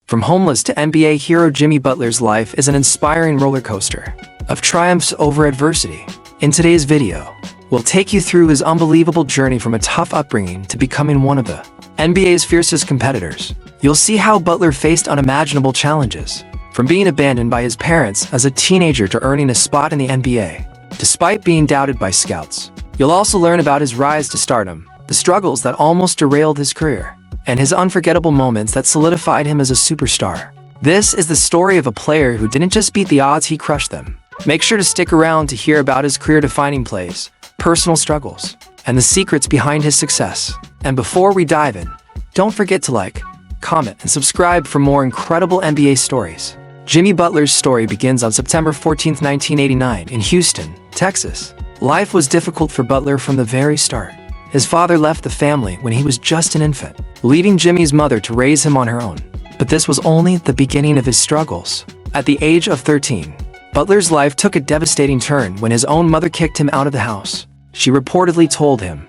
From homeless to NBA hero, Jimmy Butler's life is an inspiring roller coaster of triumphs over adversity. In today's video, we'll take you through his unbelievable journey from a tough upbringing to becoming one of the NBA's fiercest competitors. You'll see how Butler faced unimaginable challenges, from being abandoned by his parents as a teenager to earning a spot in the NBA, despite being doubted by scouts. You'll also learn about his rise to stardom, the struggles that almost derailed his career, and his unforgettable moments that solidified him as a superstar. This is the story of a player who didn't just beat the odds, he crushed them. Make sure to stick around to hear about his career-defining plays, personal struggles, and the secrets behind his success. And before we dive in, don't forget to like, comment, and subscribe for more incredible NBA stories. Jimmy Butler's story begins on September 14, 1989, in Houston, Texas. Life was difficult for Butler from the very start. His father left the family when he was just an infant, leaving Jimmy's mother to raise him on her own. But this was only the beginning of his struggles. At the age of 13, Butler's life took a devastating turn when his own mother kicked him out of the house. She reportedly told him,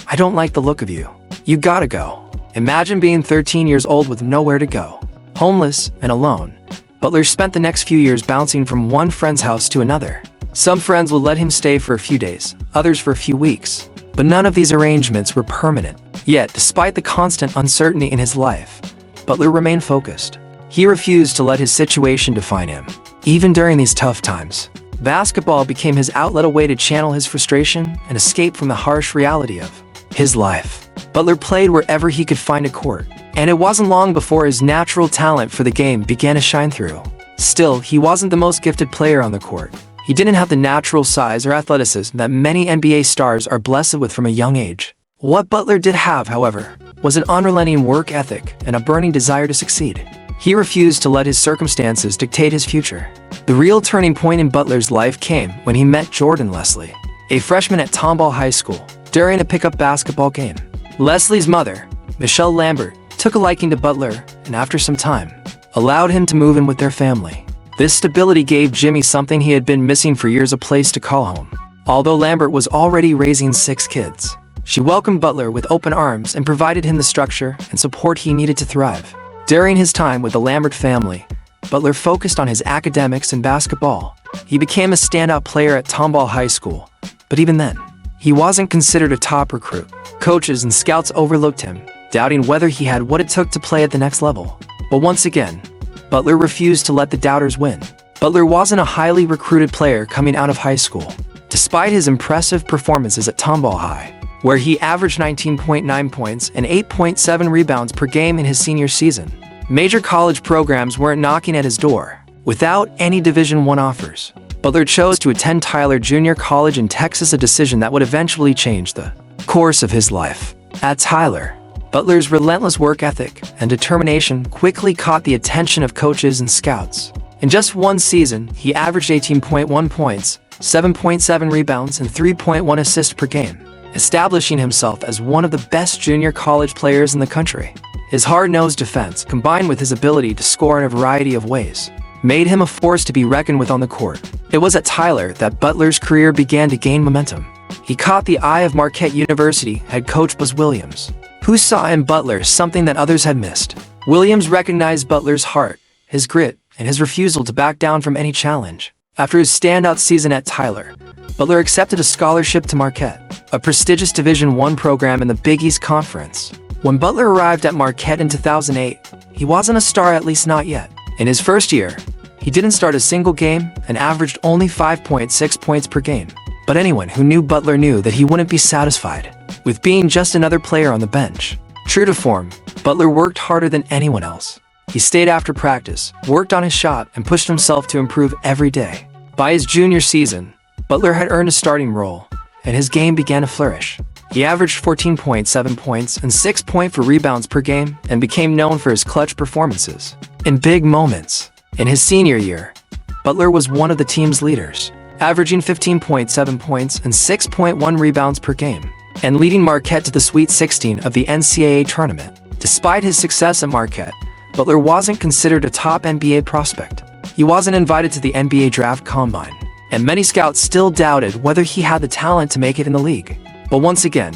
"I don't like the look of you. You gotta go." Imagine being 13 years old with nowhere to go. Homeless and alone, Butler spent the next few years bouncing from one friend's house to another. Some friends would let him stay for a few days, others for a few weeks. But none of these arrangements were permanent. Yet, despite the constant uncertainty in his life, Butler remained focused. He refused to let his situation define him. Even during these tough times, basketball became his outlet, a way to channel his frustration and escape from the harsh reality of his life. Butler played wherever he could find a court, and it wasn't long before his natural talent for the game began to shine through. Still, he wasn't the most gifted player on the court. He didn't have the natural size or athleticism that many NBA stars are blessed with from a young age. What Butler did have, however, was an unrelenting work ethic and a burning desire to succeed. He refused to let his circumstances dictate his future. The real turning point in Butler's life came when he met Jordan Leslie, a freshman at Tomball High School, during a pickup basketball game. Leslie's mother, Michelle Lambert, took a liking to Butler and, after some time, allowed him to move in with their family. This stability gave Jimmy something he had been missing for years: a place to call home. Although Lambert was already raising 6 kids, she welcomed Butler with open arms and provided him the structure and support he needed to thrive. During his time with the Lambert family, Butler focused on his academics and basketball. He became a standout player at Tomball High School, but even then, he wasn't considered a top recruit. Coaches and scouts overlooked him, doubting whether he had what it took to play at the next level. But once again, Butler refused to let the doubters win. Butler wasn't a highly recruited player coming out of high school, despite his impressive performances at Tomball High, where he averaged 19.9 points and 8.7 rebounds per game in his senior season. Major college programs weren't knocking at his door. Without any Division I offers, Butler chose to attend Tyler Junior College in Texas, a decision that would eventually change the course of his life. At Tyler, Butler's relentless work ethic and determination quickly caught the attention of coaches and scouts. In just one season, he averaged 18.1 points, 7.7 rebounds, and 3.1 assists per game, establishing himself as one of the best junior college players in the country. His hard-nosed defense, combined with his ability to score in a variety of ways, made him a force to be reckoned with on the court. It was at Tyler that Butler's career began to gain momentum. He caught the eye of Marquette University head coach Buzz Williams, who saw in Butler something that others had missed. Williams recognized Butler's heart, his grit, and his refusal to back down from any challenge. After his standout season at Tyler, Butler accepted a scholarship to Marquette, a prestigious Division I program in the Big East Conference. When Butler arrived at Marquette in 2008, he wasn't a star, at least not yet. In his first year, he didn't start a single game and averaged only 5.6 points per game. But anyone who knew Butler knew that he wouldn't be satisfied with being just another player on the bench. True to form, Butler worked harder than anyone else. He stayed after practice, worked on his shot, and pushed himself to improve every day. By his junior season, Butler had earned a starting role, and his game began to flourish. He averaged 14.7 points and 6.4 rebounds per game and became known for his clutch performances in big moments. In his senior year, Butler was one of the team's leaders, averaging 15.7 points and 6.1 rebounds per game, and leading Marquette to the Sweet 16 of the NCAA tournament. Despite his success at Marquette, Butler wasn't considered a top NBA prospect. He wasn't invited to the NBA draft combine, and many scouts still doubted whether he had the talent to make it in the league. But once again,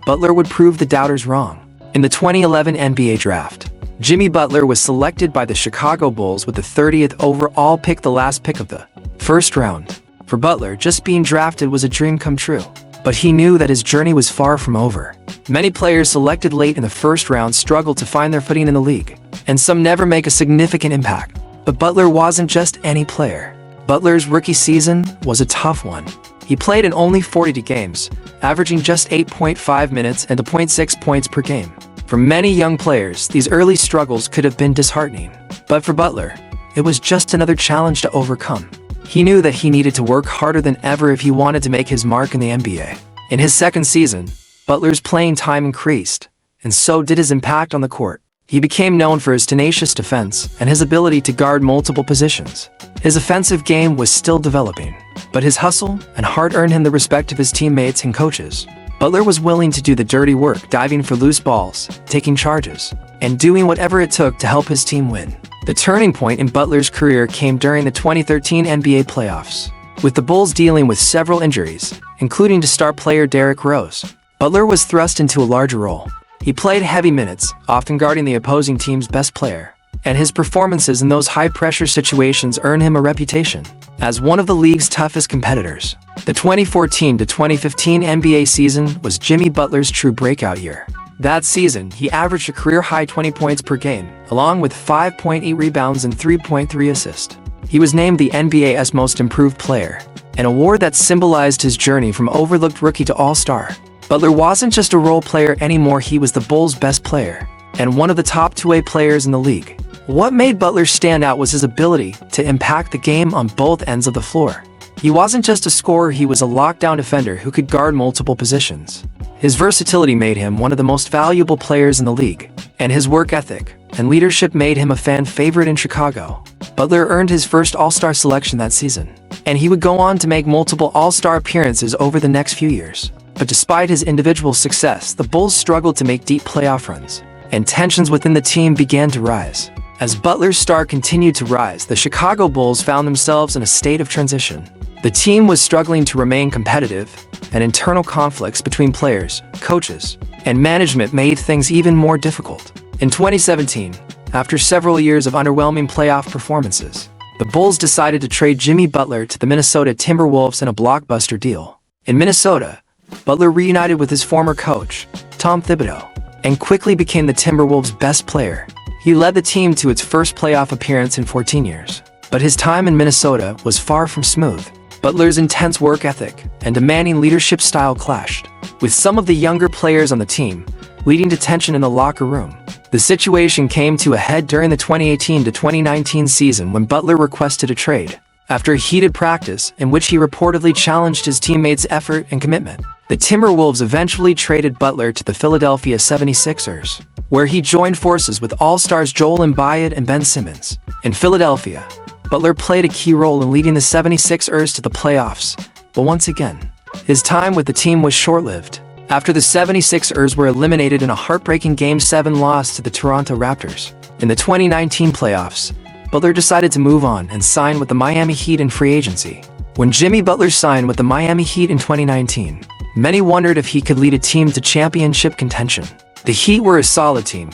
Butler would prove the doubters wrong. In the 2011 NBA draft, Jimmy Butler was selected by the Chicago Bulls with the 30th overall pick, the last pick of the first round. For Butler, just being drafted was a dream come true. But he knew that his journey was far from over. Many players selected late in the first round struggled to find their footing in the league, and some never make a significant impact. But Butler wasn't just any player. Butler's rookie season was a tough one. He played in only 42 games, averaging just 8.5 minutes and 0.6 points per game. For many young players, these early struggles could have been disheartening. But for Butler, it was just another challenge to overcome. He knew that he needed to work harder than ever if he wanted to make his mark in the NBA. In his second season, Butler's playing time increased, and so did his impact on the court. He became known for his tenacious defense and his ability to guard multiple positions. His offensive game was still developing, but his hustle and heart earned him the respect of his teammates and coaches. Butler was willing to do the dirty work, diving for loose balls, taking charges, and doing whatever it took to help his team win. The turning point in Butler's career came during the 2013 NBA playoffs. With the Bulls dealing with several injuries, including to star player Derrick Rose, Butler was thrust into a larger role. He played heavy minutes, often guarding the opposing team's best player, and his performances in those high-pressure situations earned him a reputation as one of the league's toughest competitors. The 2014-2015 NBA season was Jimmy Butler's true breakout year. That season, he averaged a career-high 20 points per game, along with 5.8 rebounds and 3.3 assists. He was named the NBA's Most Improved Player, an award that symbolized his journey from overlooked rookie to all-star. Butler wasn't just a role player anymore, he was the Bulls' best player, and one of the top two-way players in the league. What made Butler stand out was his ability to impact the game on both ends of the floor. He wasn't just a scorer, he was a lockdown defender who could guard multiple positions. His versatility made him one of the most valuable players in the league, and his work ethic and leadership made him a fan favorite in Chicago. Butler earned his first All-Star selection that season, and he would go on to make multiple All-Star appearances over the next few years. But despite his individual success, the Bulls struggled to make deep playoff runs, and tensions within the team began to rise. As Butler's star continued to rise, the Chicago Bulls found themselves in a state of transition. The team was struggling to remain competitive, and internal conflicts between players, coaches, and management made things even more difficult. In 2017, after several years of underwhelming playoff performances, the Bulls decided to trade Jimmy Butler to the Minnesota Timberwolves in a blockbuster deal. In Minnesota, Butler reunited with his former coach, Tom Thibodeau, and quickly became the Timberwolves' best player. He led the team to its first playoff appearance in 14 years. But his time in Minnesota was far from smooth. Butler's intense work ethic and demanding leadership style clashed with some of the younger players on the team, leading to tension in the locker room. The situation came to a head during the 2018-2019 season when Butler requested a trade. After a heated practice in which he reportedly challenged his teammates' effort and commitment, the Timberwolves eventually traded Butler to the Philadelphia 76ers, where he joined forces with All-Stars Joel Embiid and Ben Simmons. In Philadelphia, Butler played a key role in leading the 76ers to the playoffs, but once again, his time with the team was short-lived. After the 76ers were eliminated in a heartbreaking Game 7 loss to the Toronto Raptors. In the 2019 playoffs, Butler decided to move on and sign with the Miami Heat in free agency. When Jimmy Butler signed with the Miami Heat in 2019, many wondered if he could lead a team to championship contention. The Heat were a solid team,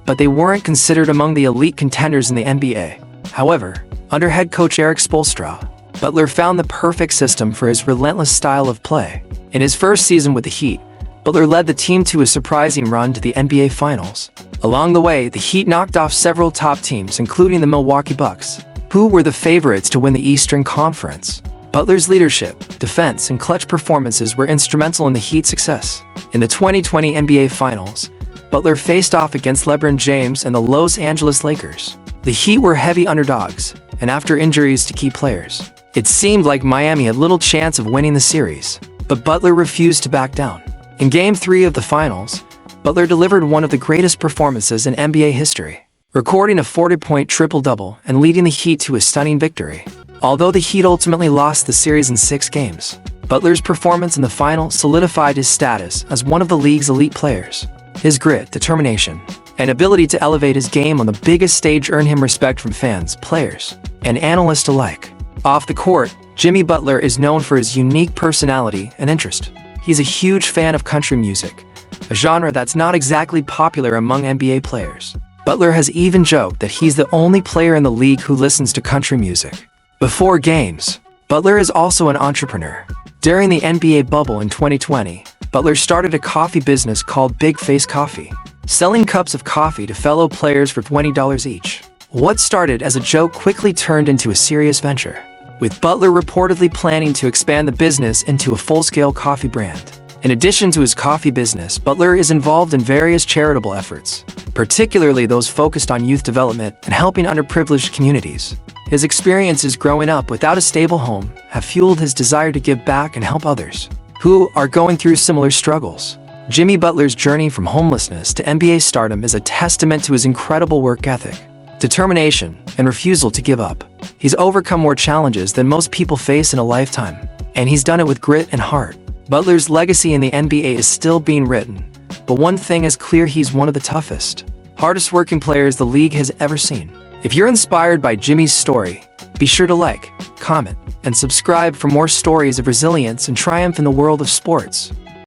but they weren't considered among the elite contenders in the NBA. However, under head coach Erik Spoelstra, Butler found the perfect system for his relentless style of play. In his first season with the Heat, Butler led the team to a surprising run to the NBA Finals. Along the way, the Heat knocked off several top teams, including the Milwaukee Bucks, who were the favorites to win the Eastern Conference. Butler's leadership, defense, and clutch performances were instrumental in the Heat's success. In the 2020 NBA Finals, Butler faced off against LeBron James and the Los Angeles Lakers. The Heat were heavy underdogs, and after injuries to key players, it seemed like Miami had little chance of winning the series. But Butler refused to back down. In Game 3 of the Finals, Butler delivered one of the greatest performances in NBA history, recording a 40-point triple-double and leading the Heat to a stunning victory. Although the Heat ultimately lost the series in 6 games, Butler's performance in the final solidified his status as one of the league's elite players. His grit, determination, and ability to elevate his game on the biggest stage earned him respect from fans, players, and analysts alike. Off the court, Jimmy Butler is known for his unique personality and interest. He's a huge fan of country music, a genre that's not exactly popular among NBA players. Butler has even joked that he's the only player in the league who listens to country music before games. Butler is also an entrepreneur. During the NBA bubble in 2020, Butler started a coffee business called Big Face Coffee, selling cups of coffee to fellow players for $20 each. What started as a joke quickly turned into a serious venture, with Butler reportedly planning to expand the business into a full-scale coffee brand. In addition to his coffee business, Butler is involved in various charitable efforts, particularly those focused on youth development and helping underprivileged communities. His experiences growing up without a stable home have fueled his desire to give back and help others who are going through similar struggles. Jimmy Butler's journey from homelessness to NBA stardom is a testament to his incredible work ethic, determination, and refusal to give up. He's overcome more challenges than most people face in a lifetime, and he's done it with grit and heart. Butler's legacy in the NBA is still being written, but one thing is clear: he's one of the toughest, hardest working players the league has ever seen. If you're inspired by Jimmy's story, be sure to like, comment, and subscribe for more stories of resilience and triumph in the world of sports.